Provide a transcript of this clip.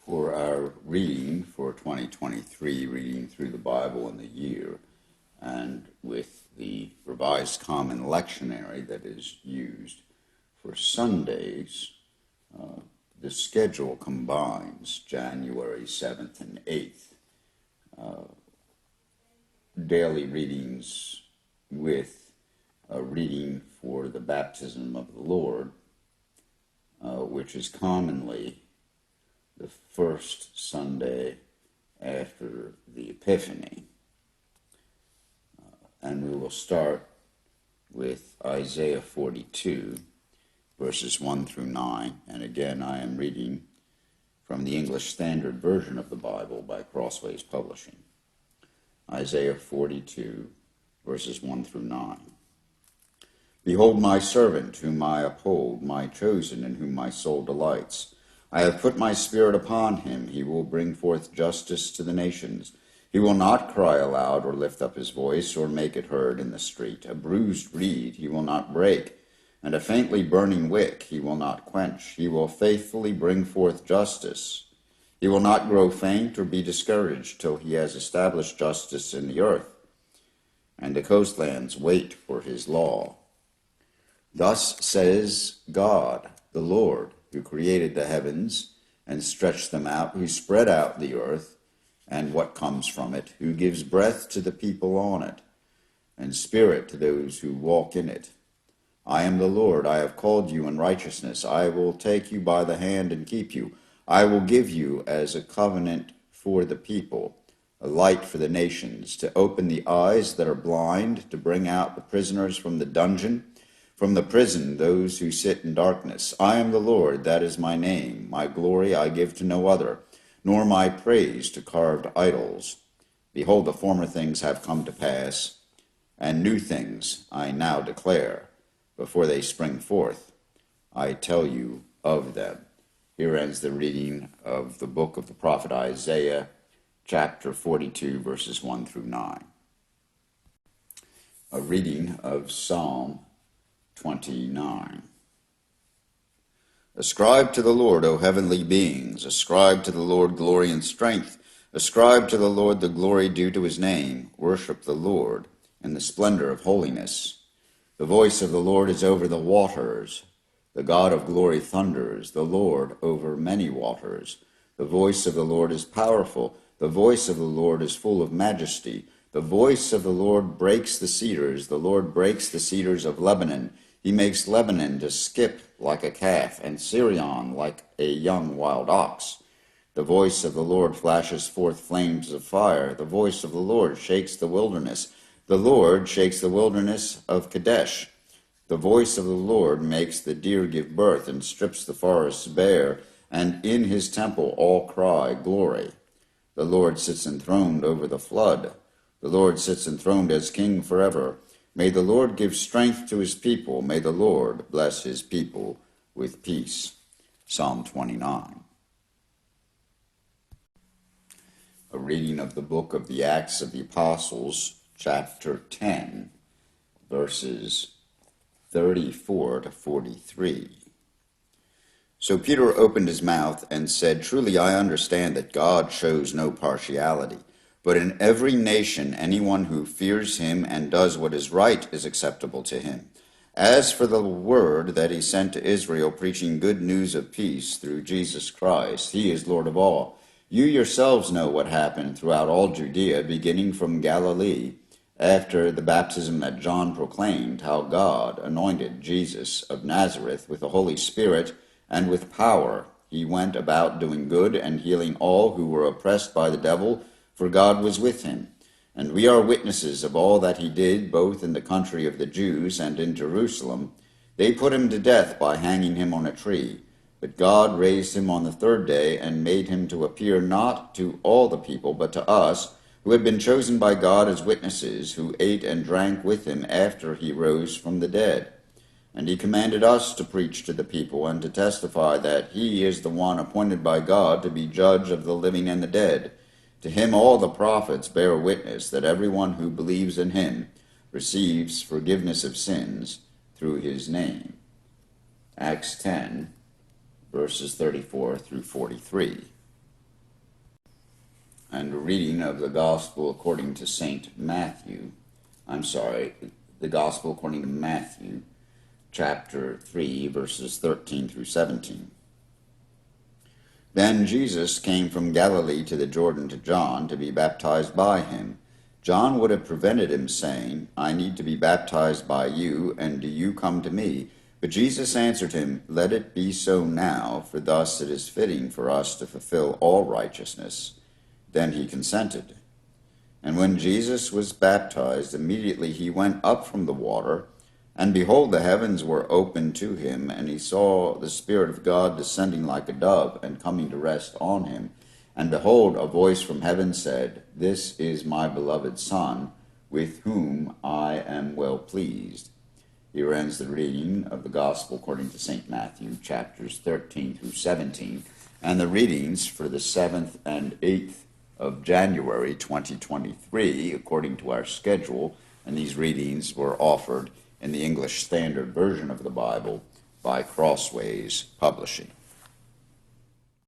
For our reading for 2023, reading through the Bible in the year, and with the Revised Common Lectionary that is used for Sundays, the schedule combines January 7th and 8th daily readings with a reading for the baptism of the Lord, which is commonly the first Sunday after the Epiphany. And we will start with Isaiah 42, verses 1 through 9. And again, I am reading from the English Standard Version of the Bible by Crossways Publishing. Isaiah 42, verses 1 through 9. Behold my servant, whom I uphold, my chosen, in whom my soul delights. I have put my spirit upon him. He will bring forth justice to the nations. He will not cry aloud or lift up his voice or make it heard in the street. A bruised reed he will not break, and a faintly burning wick he will not quench. He will faithfully bring forth justice. He will not grow faint or be discouraged till he has established justice in the earth, and the coastlands wait for his law. Thus says God, the Lord, who created the heavens and stretched them out, who spread out the earth and what comes from it, who gives breath to the people on it, and spirit to those who walk in it. I am the Lord, I have called you in righteousness. I will take you by the hand and keep you. I will give you as a covenant for the people, a light for the nations, to open the eyes that are blind, to bring out the prisoners from the dungeon, from the prison, those who sit in darkness. I am the Lord, that is my name. My glory I give to no other, nor my praise to carved idols. Behold, the former things have come to pass, and new things I now declare. Before they spring forth, I tell you of them. Here ends the reading of the book of the prophet Isaiah, chapter 42, verses 1 through 9. A reading of Psalm 29. Ascribe to the Lord, O heavenly beings. Ascribe to the Lord glory and strength. Ascribe to the Lord the glory due to his name. Worship the Lord in the splendor of holiness. The voice of the Lord is over the waters. The God of glory thunders. The Lord over many waters. The voice of the Lord is powerful. The voice of the Lord is full of majesty. The voice of the Lord breaks the cedars. The Lord breaks the cedars of Lebanon. He makes Lebanon to skip like a calf, and Sirion like a young wild ox. The voice of the Lord flashes forth flames of fire. The voice of the Lord shakes the wilderness. The Lord shakes the wilderness of Kadesh. The voice of the Lord makes the deer give birth and strips the forests bare, and in his temple all cry, glory. The Lord sits enthroned over the flood. The Lord sits enthroned as king forever. May the Lord give strength to his people. May the Lord bless his people with peace. Psalm 29. A reading of the book of the Acts of the Apostles, chapter 10, verses 34 to 43. So Peter opened his mouth and said, Truly I understand that God shows no partiality, but in every nation anyone who fears him and does what is right is acceptable to him. As for the word that he sent to Israel, preaching good news of peace through Jesus Christ, he is Lord of all. You yourselves know what happened throughout all Judea, beginning from Galilee, after the baptism that John proclaimed, how God anointed Jesus of Nazareth with the Holy Spirit and with power. He went about doing good and healing all who were oppressed by the devil, for God was with him. And we are witnesses of all that he did, both in the country of the Jews and in Jerusalem. They put him to death by hanging him on a tree. But God raised him on the third day and made him to appear not to all the people, but to us, who had been chosen by God as witnesses, who ate and drank with him after he rose from the dead. And he commanded us to preach to the people and to testify that he is the one appointed by God to be judge of the living and the dead. To him all the prophets bear witness that everyone who believes in him receives forgiveness of sins through his name. Acts 10, verses 34 through 43. and a reading of the Gospel according to St. Matthew. The Gospel according to Matthew, chapter 3, verses 13 through 17. Then Jesus came from Galilee to the Jordan to John to be baptized by him. John would have prevented him, saying, "I need to be baptized by you, and do you come to me?" But Jesus answered him, "Let it be so now, for thus it is fitting for us to fulfill all righteousness." Then he consented. And when Jesus was baptized, immediately he went up from the water, and behold, the heavens were opened to him, and he saw the Spirit of God descending like a dove and coming to rest on him. And behold, a voice from heaven said, "This is my beloved Son, with whom I am well pleased." Here ends the reading of the Gospel according to St. Matthew, chapters 13 through 17, and the readings for the 7th and 8th of January 2023, according to our schedule, and these readings were offered in the English Standard Version of the Bible by Crossways Publishing.